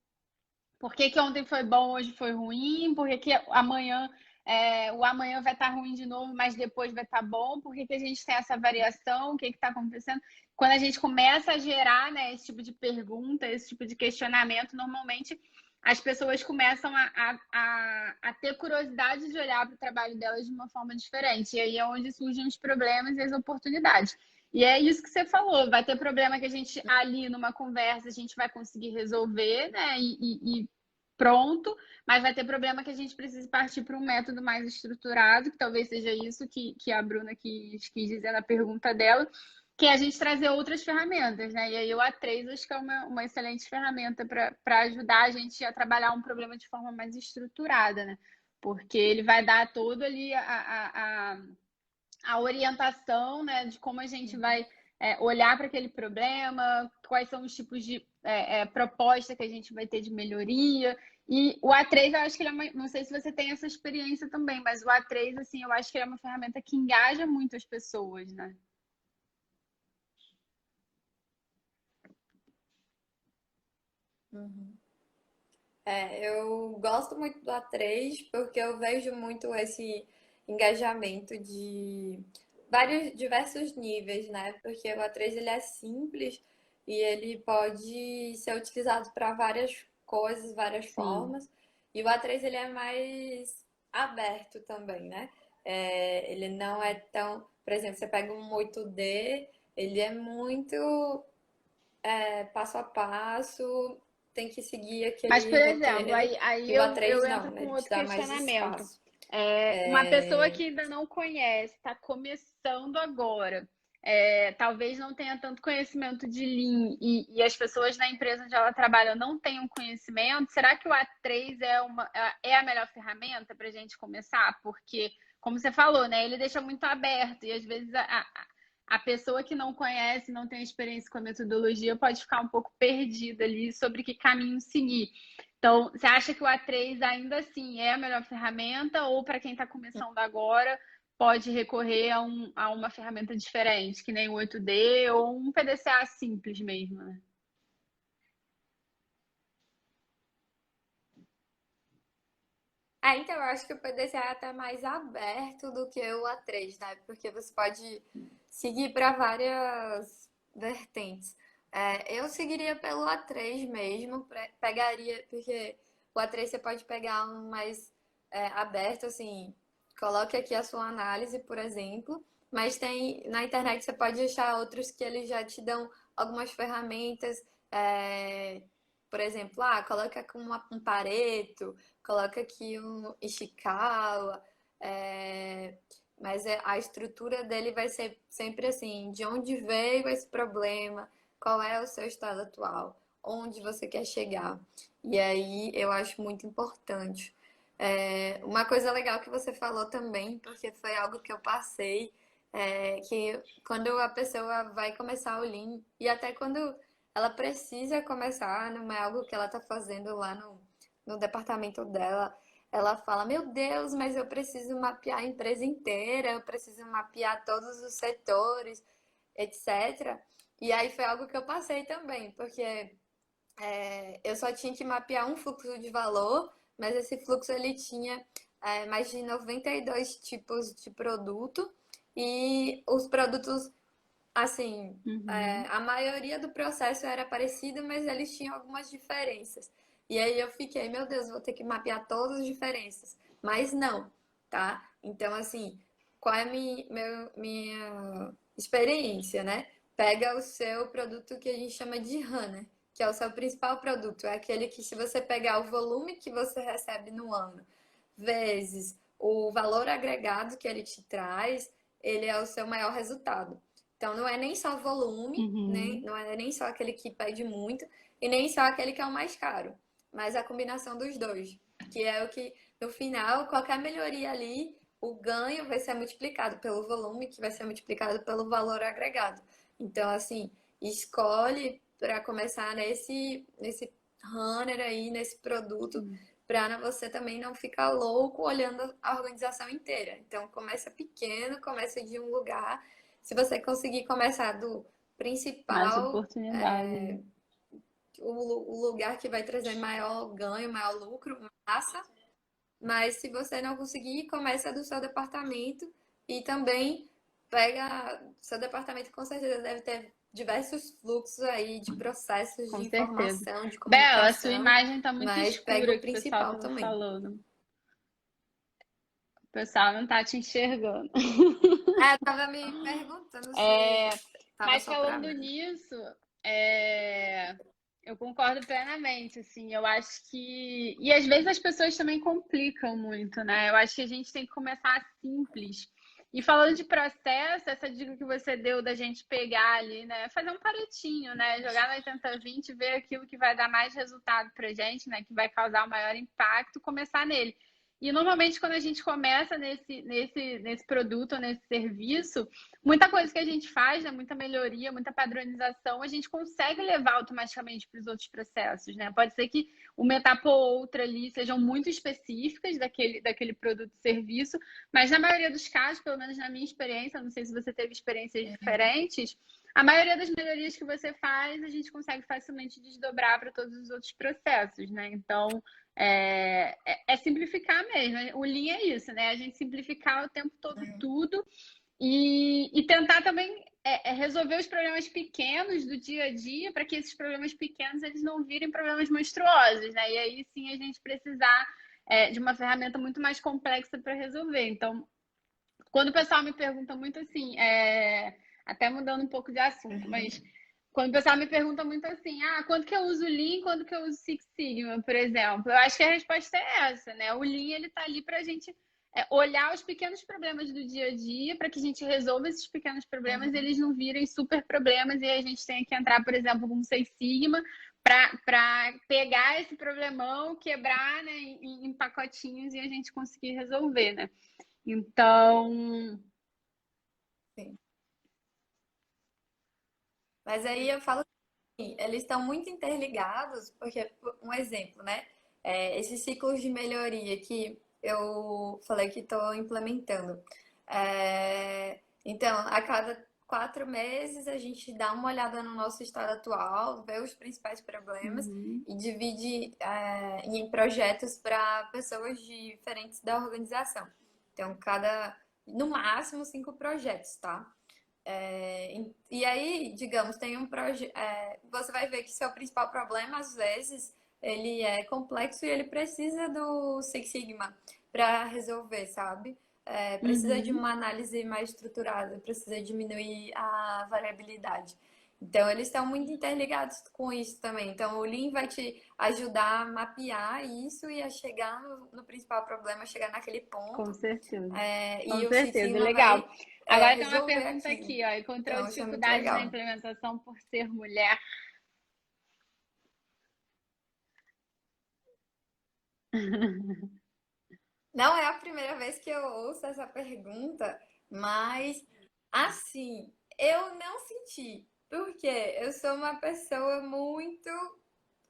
por que que ontem foi bom, hoje foi ruim? Por que que amanhã o amanhã vai estar ruim de novo, mas depois vai estar bom? Por que que a gente tem essa variação? O que está acontecendo? Quando a gente começa a gerar, né, esse tipo de pergunta, esse tipo de questionamento, normalmente as pessoas começam a ter curiosidade de olhar para o trabalho delas de uma forma diferente. E aí é onde surgem os problemas e as oportunidades. E é isso que você falou, vai ter problema que a gente ali numa conversa a gente vai conseguir resolver, né? pronto, mas vai ter problema que a gente precisa partir para um método mais estruturado, que talvez seja isso que a Bruna quis dizer na pergunta dela, que é a gente trazer outras ferramentas, né? E aí o A3 acho que é uma excelente ferramenta para ajudar a gente a trabalhar um problema de forma mais estruturada, né? Porque ele vai dar todo ali a orientação, né, de como a gente vai olhar para aquele problema, quais são os tipos de proposta que a gente vai ter de melhoria. E o A3, eu acho que ele é não sei se você tem essa experiência também, mas o A3, assim, eu acho que ele é uma ferramenta que engaja muito as pessoas, né? Uhum. Eu gosto muito do A3 porque eu vejo muito esse engajamento de diversos níveis, né? Porque o A3 ele é simples e ele pode ser utilizado para várias coisas, várias Sim. formas. E o A3 ele é mais aberto também, né? Ele não é tão, por exemplo, você pega um 8D, ele é muito passo a passo, tem que seguir Mas, por aquele exemplo, roteiro. aí E o eu A3 não, entro né? com Ele te outro dá mais questionamento. espaço. Uma pessoa que ainda não conhece, está começando agora, talvez não tenha tanto conhecimento de Lean e as pessoas na empresa onde ela trabalha não tenham conhecimento, será que o A3 é a melhor ferramenta para a gente começar? Porque, como você falou, né, ele deixa muito aberto e às vezes a pessoa que não conhece, não tem experiência com a metodologia, pode ficar um pouco perdida ali sobre que caminho seguir. Então, você acha que o A3 ainda assim é a melhor ferramenta ou para quem está começando agora pode recorrer a uma ferramenta diferente, que nem o 8D ou um PDCA simples mesmo, né? Então eu acho que o PDCA é até mais aberto do que o A3, né? Porque você pode seguir para várias vertentes. Eu seguiria pelo A3 mesmo, pegaria, porque o A3 você pode pegar um mais aberto, assim, coloque aqui a sua análise, por exemplo, mas tem na internet você pode achar outros que eles já te dão algumas ferramentas, por exemplo, coloca com um Pareto, coloca aqui um Ishikawa, mas a estrutura dele vai ser sempre assim, de onde veio esse problema, qual é o seu estado atual, onde você quer chegar. E aí eu acho muito importante. Uma coisa legal que você falou também, porque foi algo que eu passei, que quando a pessoa vai começar o Lean, e até quando ela precisa começar, não é algo que ela está fazendo lá no departamento dela, ela fala: Meu Deus, mas eu preciso mapear a empresa inteira, eu preciso mapear todos os setores, etc. E aí foi algo que eu passei também, porque eu só tinha que mapear um fluxo de valor, mas esse fluxo ele tinha mais de 92 tipos de produto e os produtos, assim, Uhum. a maioria do processo era parecido, mas eles tinham algumas diferenças. E aí eu fiquei, meu Deus, vou ter que mapear todas as diferenças. Mas não, tá? Então, assim, qual é a minha experiência, né? Pega o seu produto que a gente chama de HANA, que é o seu principal produto. É aquele que, se você pegar o volume que você recebe no ano, vezes o valor agregado que ele te traz, ele é o seu maior resultado. Então não é nem só volume, nem, Uhum. não é nem só aquele que pede muito, e nem só aquele que é o mais caro, mas a combinação dos dois, que é o que, no final, qualquer melhoria ali, o ganho vai ser multiplicado pelo volume, que vai ser multiplicado pelo valor agregado. Então, assim, escolhe para começar nesse runner aí, nesse produto, Sim. para você também não ficar louco olhando a organização inteira. Então, começa pequeno, começa de um lugar. Se você conseguir começar do Mais principal, oportunidade, né? o lugar que vai trazer maior ganho, maior lucro, massa. Mas se você não conseguir, começa do seu departamento e também pega. Seu departamento com certeza deve ter diversos fluxos aí de processos Com de certeza. informação, de Bela, a sua comunicação, imagem tá muito mas pega escura o que o pessoal principal tava também. falando. O pessoal não tá te enxergando. Eu tava me perguntando É, se tava mas só pra falando mim. nisso, é, Eu concordo plenamente, assim, eu acho que... E às vezes as pessoas também complicam muito, né? Eu acho que a gente tem que começar simples. E falando de processo, essa dica que você deu da gente pegar ali, né? Fazer um paretinho, né? Jogar no 80-20, ver aquilo que vai dar mais resultado pra gente, né? Que vai causar o maior impacto, começar nele. E normalmente quando a gente começa nesse produto ou nesse serviço, muita coisa que a gente faz, né, muita melhoria, muita padronização, a gente consegue levar automaticamente para os outros processos, né? Pode ser que uma etapa ou outra ali sejam muito específicas daquele produto e serviço, mas na maioria dos casos, pelo menos na minha experiência, não sei se você teve experiências diferentes, a maioria das melhorias que você faz, a gente consegue facilmente desdobrar para todos os outros processos, né? Então, é simplificar mesmo. O Lean é isso, né? A gente simplificar o tempo todo tudo e tentar também resolver os problemas pequenos do dia a dia para que esses problemas pequenos eles não virem problemas monstruosos, né? E aí sim a gente precisar de uma ferramenta muito mais complexa para resolver. Então, quando o pessoal me pergunta muito assim, até mudando um pouco de assunto, mas quando o pessoal me pergunta muito assim, quando que eu uso Lean, quando que eu uso Six Sigma, por exemplo, eu acho que a resposta é essa, né? O Lean ele tá ali para a gente olhar os pequenos problemas do dia a dia para que a gente resolva esses pequenos problemas e eles não virem super problemas e a gente tenha que entrar, por exemplo, com Six Sigma para pegar esse problemão, quebrar, né, em pacotinhos e a gente conseguir resolver, né? Então, Sim. Mas aí eu falo assim, eles estão muito interligados, porque, um exemplo, né? Esses ciclos de melhoria que eu falei que estou implementando. Então, a cada 4 meses a gente dá uma olhada no nosso estado atual, vê os principais problemas uhum, e divide em projetos para pessoas diferentes da organização. Então, no máximo 5 projetos, tá? E aí, digamos, tem um projeto. Você vai ver que seu principal problema, às vezes, ele é complexo e ele precisa do Six Sigma para resolver, sabe? Precisa de uhum. uma análise mais estruturada, precisa diminuir a variabilidade. Então, eles estão muito interligados com isso também. Então, o Lean vai te ajudar a mapear isso e a chegar no principal problema, chegar naquele Com ponto. certeza. E Com o Six certeza, Sigma legal. vai Agora tem uma resolver pergunta aquilo. aqui, ó. Encontrou Então, isso é muito dificuldades na legal. implementação por ser mulher? Não é a primeira vez que eu ouço essa pergunta, mas assim, eu não senti, porque eu sou uma pessoa muito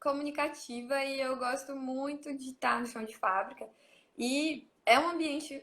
comunicativa e eu gosto muito de estar no chão de fábrica. E é um ambiente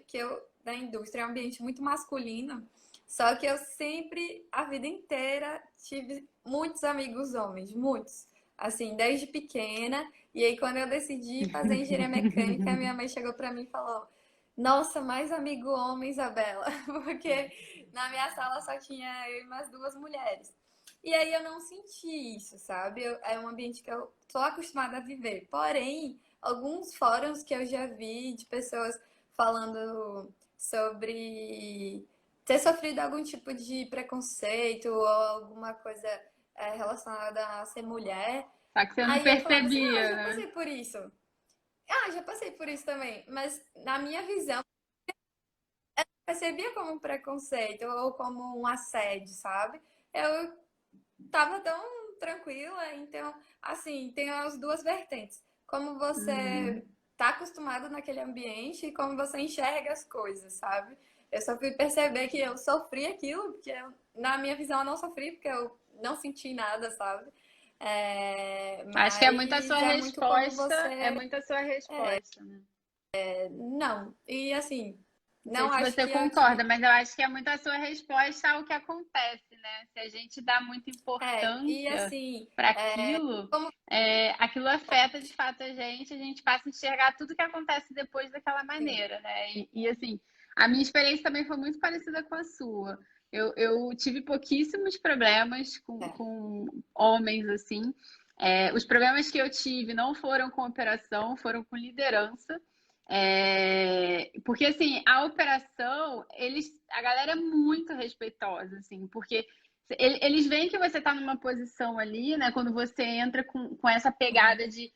da indústria, é um ambiente muito masculino, só que eu sempre, a vida inteira, tive muitos amigos homens, muitos. Assim, desde pequena. E aí, quando eu decidi fazer engenharia mecânica, minha mãe chegou pra mim e falou: Nossa, mais amigo homem, Isabela, porque na minha sala só tinha eu e mais 2 mulheres. E aí eu não senti isso, sabe? É um ambiente que eu tô acostumada a viver. Porém, alguns fóruns que eu já vi de pessoas falando sobre ter sofrido algum tipo de preconceito ou alguma coisa relacionada a ser mulher. Só que você não Aí eu falava assim, eu percebia, já né? passei por isso. Já passei por isso também. Mas na minha visão, eu percebia como um preconceito ou como um assédio, sabe? Eu tava tão tranquila, então, assim, tem as duas vertentes. Como Uhum. você tá acostumado naquele ambiente e como você enxerga as coisas, sabe? Eu só fui perceber que eu sofri aquilo, porque na minha visão eu não sofri, porque eu não senti nada, sabe? Acho que é muito a sua Mas é muito como resposta, é você. muito a sua resposta, né? Não. E assim, Não sei não se acho você que eu concorda, tive. mas eu acho que é muito a sua resposta ao que acontece, né? Se a gente dá muita E importância assim, para aquilo, como. aquilo afeta de fato a gente passa a enxergar tudo que acontece depois daquela Sim, maneira, né? Assim, a minha experiência também foi muito parecida com a sua. Eu tive pouquíssimos problemas é, com homens, assim. Os problemas que eu tive não foram com operação, foram com liderança. Porque assim, a operação, a galera é muito respeitosa, assim, porque Eles veem que você está numa posição ali, né? Quando você entra com essa pegada de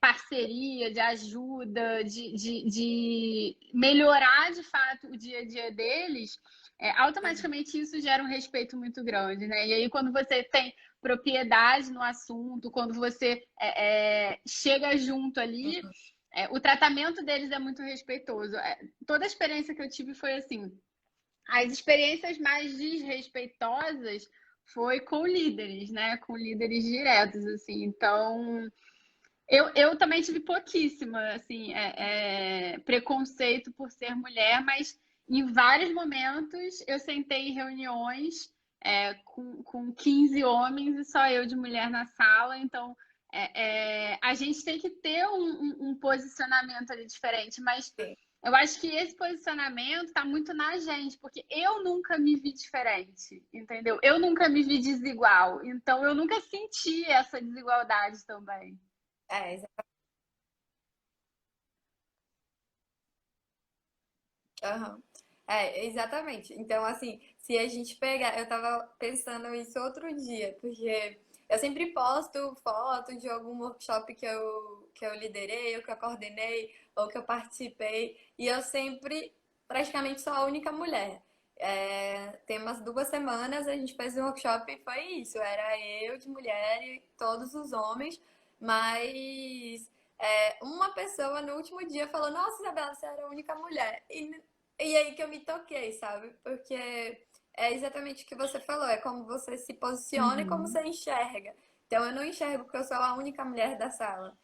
parceria, de ajuda, de melhorar de fato o dia a dia deles, automaticamente isso gera um respeito muito grande, né? E aí, quando você tem propriedade no assunto, quando você chega junto ali, o tratamento deles é muito respeitoso. Toda a experiência que eu tive foi assim. As experiências mais desrespeitosas foi com líderes, né? Com líderes diretos, assim. Então, eu também tive pouquíssima, assim, preconceito por ser mulher, mas em vários momentos eu sentei em reuniões com 15 homens e só eu de mulher na sala. Então, a gente tem que ter um posicionamento ali diferente, mas eu acho que esse posicionamento está muito na gente, porque eu nunca me vi diferente, entendeu? Eu nunca me vi desigual, então eu nunca senti essa desigualdade também. É, aham. Exatamente. Então, assim, se a gente pegar. Eu tava pensando isso outro dia, porque eu sempre posto foto de algum workshop que eu liderei, ou que eu coordenei, ou que eu participei, e eu sempre, praticamente, sou a única mulher. Tem umas 2 semanas a gente fez um workshop e foi isso. Era eu de mulher e todos os homens, mas uma pessoa no último dia falou: Nossa, Isabela, você era a única mulher. E aí que eu me toquei, sabe? Porque é exatamente o que você falou, é como você se posiciona e como Uhum. você enxerga. Então eu não enxergo que eu sou a única mulher da sala.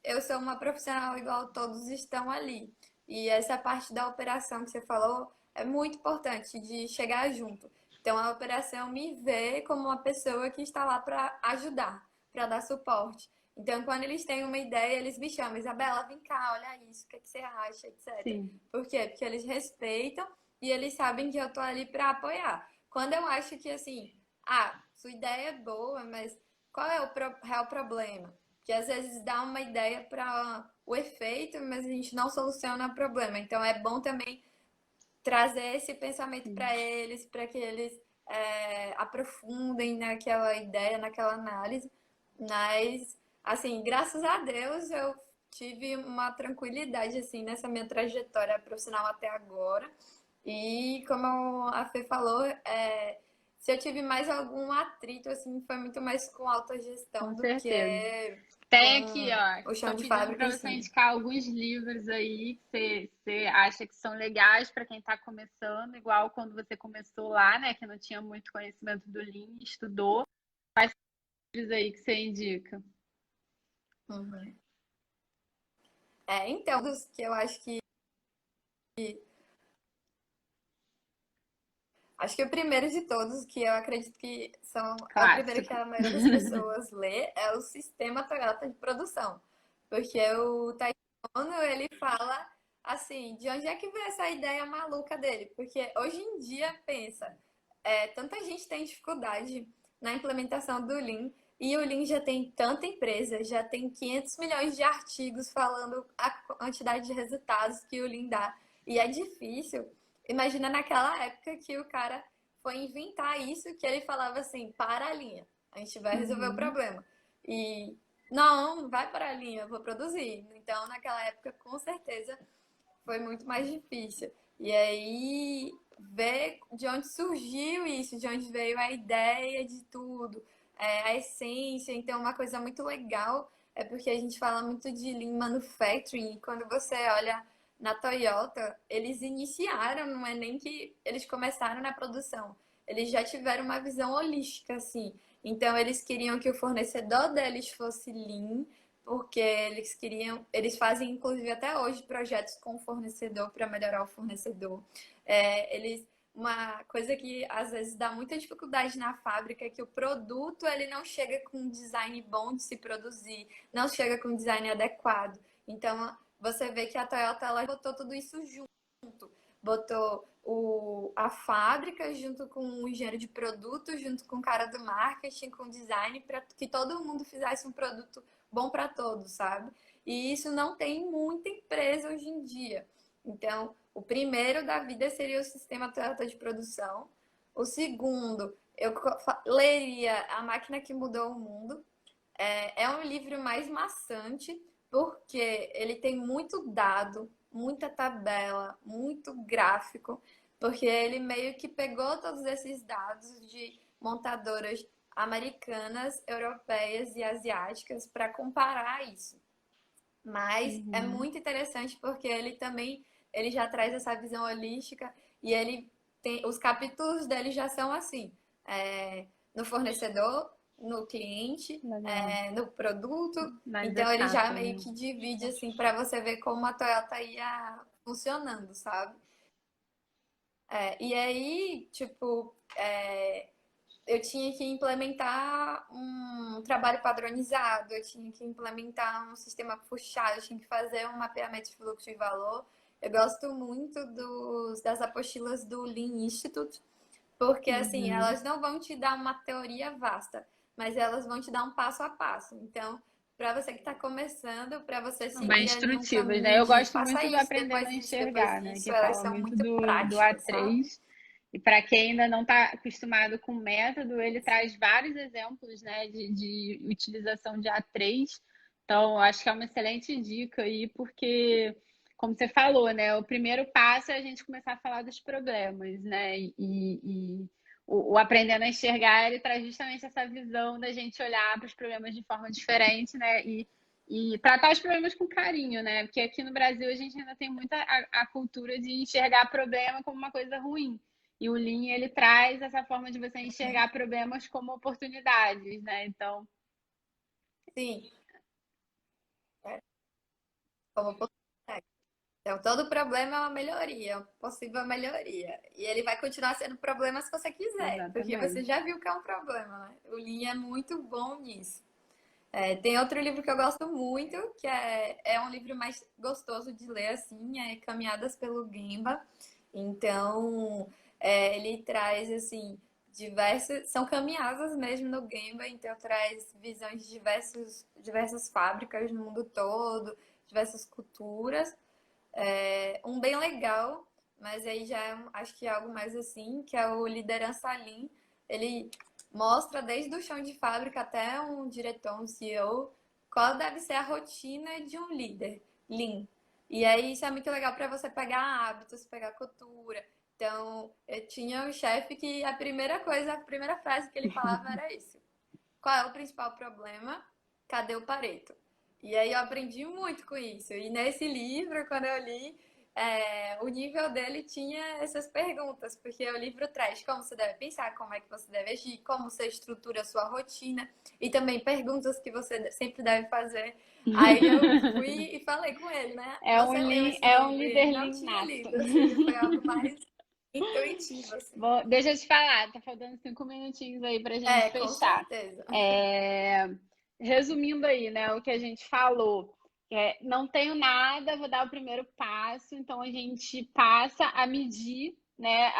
Eu sou uma profissional igual todos estão ali. E essa parte da operação que você falou é muito importante de chegar junto. Então a operação me vê como uma pessoa que está lá para ajudar, para dar suporte. Então, quando eles têm uma ideia, eles me chamam: Isabela, vem cá, olha isso, o que, é que você acha, etc. Sim. Por quê? Porque eles respeitam e eles sabem que eu tô ali para apoiar. Quando eu acho que, assim, sua ideia é boa, mas qual é o real problema? Que às vezes dá uma ideia para o efeito, mas a gente não soluciona o problema. Então, é bom também trazer esse pensamento para que eles aprofundem naquela ideia, naquela análise. Mas, assim, graças a Deus eu tive uma tranquilidade assim nessa minha trajetória profissional até agora. E como a Fê falou, se eu tive mais algum atrito, assim, foi muito mais com Com autogestão do que certeza. Tem aqui, com ó, o chão estou de pedindo fábrica em para você si. indicar alguns livros aí que você acha que são legais para quem está começando, igual quando você começou lá, né, que não tinha muito conhecimento do Lean, estudou. Quais livros aí que você indica? Uhum. Então, dos que eu acho que o primeiro de todos, que eu acredito que é o primeiro que Clássico. a maioria das pessoas lê, é o Sistema Toyota de Produção. Porque o Taiano, ele fala assim, de onde é que veio essa ideia maluca dele? Porque hoje em dia, pensa, tanta gente tem dificuldade na implementação do Lean, e o Lean já tem tanta empresa, já tem 500 milhões de artigos falando a quantidade de resultados que o Lean dá. E é difícil. Imagina naquela época que o cara foi inventar isso, que ele falava assim: para a linha, a gente vai resolver o Uhum. problema. E não vai para a linha, eu vou produzir. Então, naquela época, com certeza, foi muito mais difícil. E aí, ver de onde surgiu isso, de onde veio a ideia de tudo, a essência. Então, uma coisa muito legal é porque a gente fala muito de Lean Manufacturing, e quando você olha na Toyota, eles iniciaram, não é nem que eles começaram na produção, eles já tiveram uma visão holística, assim. Então, eles queriam que o fornecedor deles fosse Lean, porque eles fazem inclusive até hoje projetos com o fornecedor para melhorar o fornecedor. Uma coisa que às vezes dá muita dificuldade na fábrica é que o produto ele não chega com um design bom de se produzir, não chega com um design adequado. Então você vê que a Toyota ela botou tudo isso junto, botou a fábrica junto com o engenheiro de produto, junto com o cara do marketing, com o design, para que todo mundo fizesse um produto bom para todos, sabe? E isso não tem muita empresa hoje em dia. Então, o primeiro da vida seria o sistema Toyota de produção. O segundo eu leria A Máquina que Mudou o Mundo. É um livro mais maçante, porque ele tem muito dado, muita tabela, muito gráfico, porque ele meio que pegou todos esses dados de montadoras americanas, europeias e asiáticas para comparar isso. Mas é Uhum. muito interessante porque ele já traz essa visão holística e ele tem os capítulos dele já são assim, no fornecedor, no cliente, Legal. no produto. Mais Então ele já etapas, meio né? que divide assim para você ver como a Toyota ia funcionando, sabe? E aí, tipo, eu tinha que implementar um trabalho padronizado, eu tinha que implementar um sistema puxado, eu tinha que fazer um mapeamento de fluxo de valor. Eu gosto muito das apostilas do Lean Institute, porque assim, Uhum. elas não vão te dar uma teoria vasta, mas elas vão te dar um passo a passo. Então, para você que está começando, para você São bem seguir ali um instrutivas, né? caminho Eu de gosto faça muito do isso, Aprendendo depois a isso, depois Enxergar, né? isso, Que elas fala são muito muito do práticas, sabe? A3. E para quem ainda não está acostumado com o método, ele traz vários exemplos, né, de utilização de A3. Então, acho que é uma excelente dica aí, porque, como você falou, né, o primeiro passo é a gente começar a falar dos problemas, né? E o Aprendendo a Enxergar, ele traz justamente essa visão da gente olhar para os problemas de forma diferente, né? E tratar os problemas com carinho, né? Porque aqui no Brasil a gente ainda tem muita a cultura de enxergar problema como uma coisa ruim. E o Lean, ele traz essa forma de você enxergar problemas como oportunidades, né? Então, Sim, como oportunidade. Então, todo problema é uma melhoria, uma possível melhoria. E ele vai continuar sendo problema se você quiser, porque você exatamente. já viu que é um problema, né? O Lean é muito bom nisso. Tem outro livro que eu gosto muito, que é um livro mais gostoso de ler, assim, é Caminhadas pelo Gemba. Então, ele traz, assim, diversas... São caminhadas mesmo no Gemba, então traz visões de diversas fábricas no mundo todo, diversas culturas. Um bem legal, mas aí já acho que é algo mais assim, que é o Liderança Lean. Ele mostra desde o chão de fábrica até um diretor, um CEO, qual deve ser a rotina de um líder Lean. E aí isso é muito legal para você pegar hábitos, pegar cultura. Então, eu tinha um chefe que a primeira coisa, a primeira frase que ele falava era isso. Qual é o principal problema? Cadê o Pareto? E aí eu aprendi muito com isso. E nesse livro, quando eu li, o nível dele tinha essas perguntas, porque o livro traz como você deve pensar, como é que você deve agir, como você estrutura a sua rotina, e também perguntas que você sempre deve fazer. Aí eu fui e falei com ele, né? Você leu esse É um livro? E líder ele não lean tinha nato. lido, assim, foi algo mais intuitivo, assim. Bom, deixa eu te falar, tá faltando 5 minutinhos aí pra gente Com fechar. certeza. É, resumindo aí, né, o que a gente falou. Não tenho nada, vou dar o primeiro passo, então a gente passa a medir, né,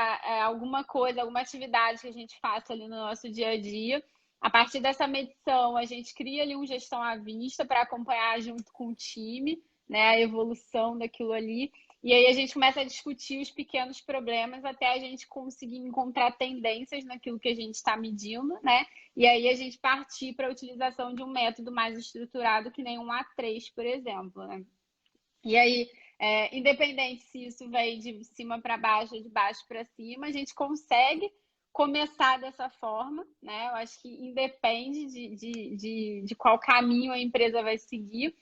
alguma coisa, alguma atividade que a gente faça ali no nosso dia a dia. A partir dessa medição, a gente cria ali um gestão à vista para acompanhar junto com o time, né, a evolução daquilo ali. E aí a gente começa a discutir os pequenos problemas até a gente conseguir encontrar tendências naquilo que a gente está medindo, né? E aí a gente partir para a utilização de um método mais estruturado, que nem um A3, por exemplo, né? E aí, independente se isso vem de cima para baixo ou de baixo para cima, a gente consegue começar dessa forma, né? Eu acho que independe de qual caminho a empresa vai seguir.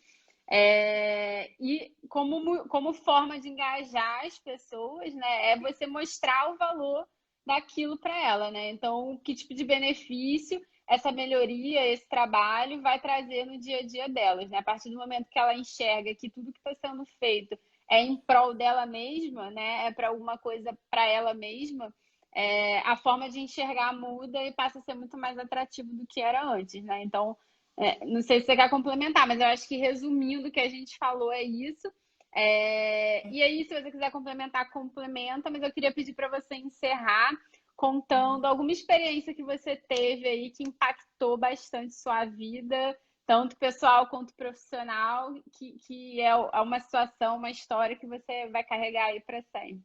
E como forma de engajar as pessoas, né, é você mostrar o valor daquilo para ela, né? Então, que tipo de benefício essa melhoria, esse trabalho vai trazer no dia a dia delas, né? A partir do momento que ela enxerga que tudo que está sendo feito é em prol dela mesma, né? É para alguma coisa para ela mesma, a forma de enxergar muda e passa a ser muito mais atrativo do que era antes, né? Então, não sei se você quer complementar, mas eu acho que resumindo o que a gente falou é isso. E aí, se você quiser complementar, complementa, mas eu queria pedir para você encerrar contando alguma experiência que você teve aí que impactou bastante sua vida, tanto pessoal quanto profissional, que é uma situação, uma história que você vai carregar aí para sempre.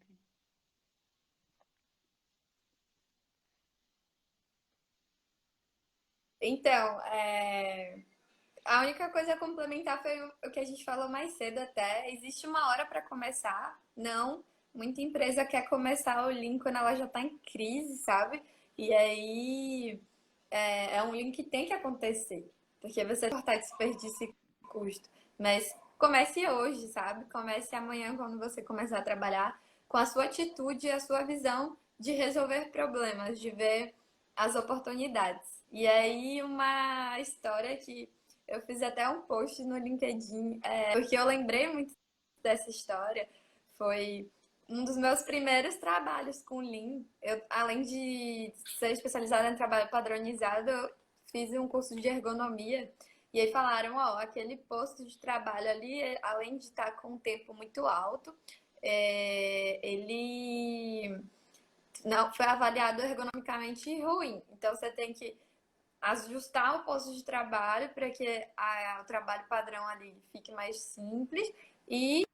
Então, a única coisa a complementar foi o que a gente falou mais cedo até. Existe uma hora para começar? Não. Muita empresa quer começar o link quando ela já está em crise, sabe? E aí é um link que tem que acontecer. Porque você cortar desperdício e custo. Mas comece hoje, sabe? Comece amanhã quando você começar a trabalhar com a sua atitude e a sua visão de resolver problemas, de ver as oportunidades. E aí uma história que eu fiz até um post no LinkedIn, porque eu lembrei muito dessa história. Foi um dos meus primeiros trabalhos com Lean. Eu, além de ser especializada em trabalho padronizado, eu fiz um curso de ergonomia. E aí falaram, ó, aquele posto de trabalho ali, além de estar com um tempo muito alto, ele não foi avaliado ergonomicamente ruim. Então você tem que ajustar o posto de trabalho para que o trabalho padrão ali fique mais simples e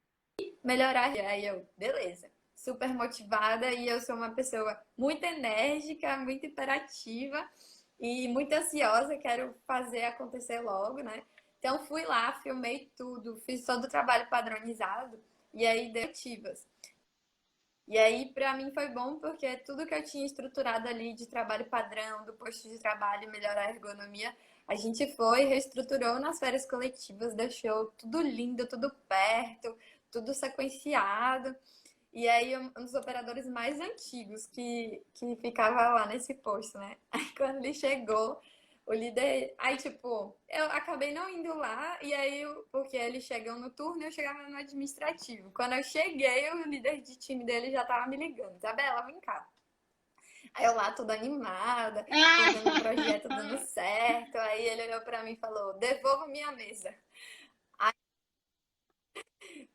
melhorar. E aí eu, beleza, super motivada e eu sou uma pessoa muito enérgica, muito imperativa e muito ansiosa, quero fazer acontecer logo, né? Então fui lá, filmei tudo, fiz todo o trabalho padronizado e aí dei ativas. E aí, para mim, foi bom porque tudo que eu tinha estruturado ali de trabalho padrão, do posto de trabalho, melhorar a ergonomia, a gente foi, reestruturou nas férias coletivas, deixou tudo lindo, tudo perto, tudo sequenciado. E aí, um dos operadores mais antigos que ficava lá nesse posto, né? Aí, quando ele chegou, o líder. Aí, tipo, eu acabei não indo lá, e aí, porque eles chegam no turno, eu chegava no administrativo. Quando eu cheguei, o líder de time dele já tava me ligando: Isabela, vem cá. Aí eu lá, toda animada, vendo o projeto dando certo. Aí ele olhou pra mim e falou: devolva minha mesa.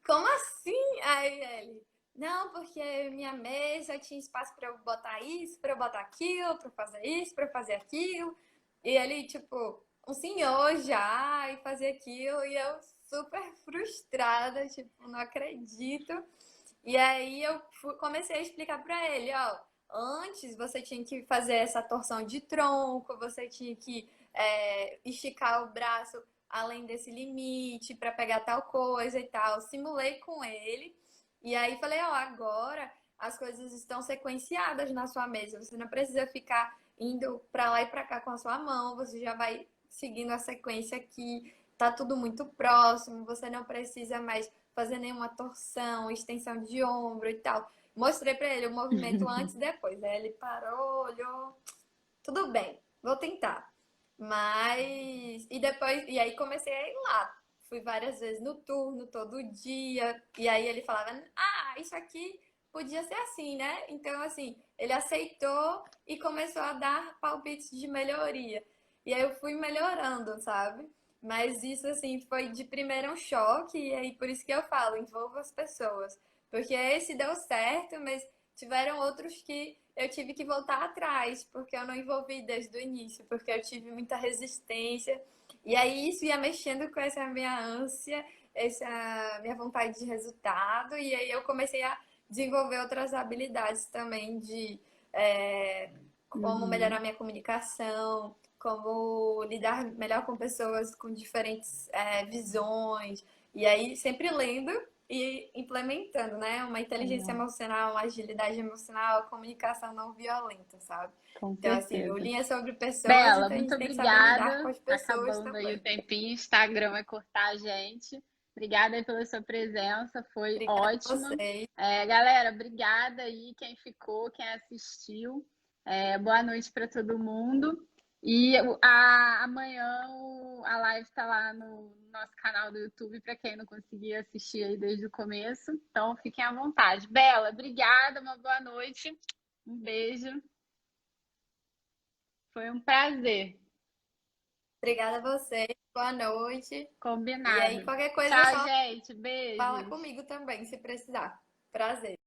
Como assim? Aí ele, não, porque minha mesa tinha espaço para eu botar isso, para eu botar aquilo, para fazer isso, para fazer aquilo. E ele, tipo, um senhor já e fazer aquilo, e eu super frustrada, tipo, não acredito. E aí eu comecei a explicar para ele, ó, antes você tinha que fazer essa torção de tronco, você tinha que esticar o braço além desse limite para pegar tal coisa e tal. Simulei com ele e aí falei, ó, agora as coisas estão sequenciadas na sua mesa. Você não precisa ficar indo para lá e para cá com a sua mão. Você já vai seguindo a sequência aqui. Tá tudo muito próximo. Você não precisa mais fazer nenhuma torção, extensão de ombro e tal. Mostrei para ele o movimento antes e depois. Aí ele parou, olhou, tudo bem, vou tentar. Mas. E depois. E aí comecei a ir lá. Fui várias vezes no turno, todo dia. E aí ele falava: ah, isso aqui podia ser assim, né? Então, assim, ele aceitou e começou a dar palpites de melhoria. E aí eu fui melhorando, sabe? Mas isso, assim, foi de primeiro um choque. E aí por isso que eu falo: envolva as pessoas. Porque esse deu certo, mas tiveram outros que eu tive que voltar atrás, porque eu não envolvi desde o início, porque eu tive muita resistência. E aí isso ia mexendo com essa minha ânsia, essa minha vontade de resultado, e aí eu comecei a desenvolver outras habilidades também de como melhorar minha comunicação, como lidar melhor com pessoas com diferentes visões. E aí sempre lendo e implementando, né? Uma inteligência emocional, uma agilidade emocional, comunicação não violenta, sabe? Com Então, assim, o certeza. Lean é sobre pessoas, Bela, então a muito gente tem que saber lidar com obrigada. as Tá pessoas acabando aí o também. tempinho, o Instagram vai cortar a gente. Obrigada aí pela sua presença, foi Obrigada a ótima. vocês. Galera, obrigada aí quem ficou, quem assistiu. Boa noite para todo mundo. E amanhã a live está lá no nosso canal do YouTube para quem não conseguia assistir aí desde o começo. Então fiquem à vontade. Bela, obrigada, uma boa noite. Um beijo. Foi um prazer. Obrigada a vocês. Boa noite. E aí, Combinado. qualquer coisa é Tchau, só gente. falar Beijos. comigo também, se precisar. Prazer.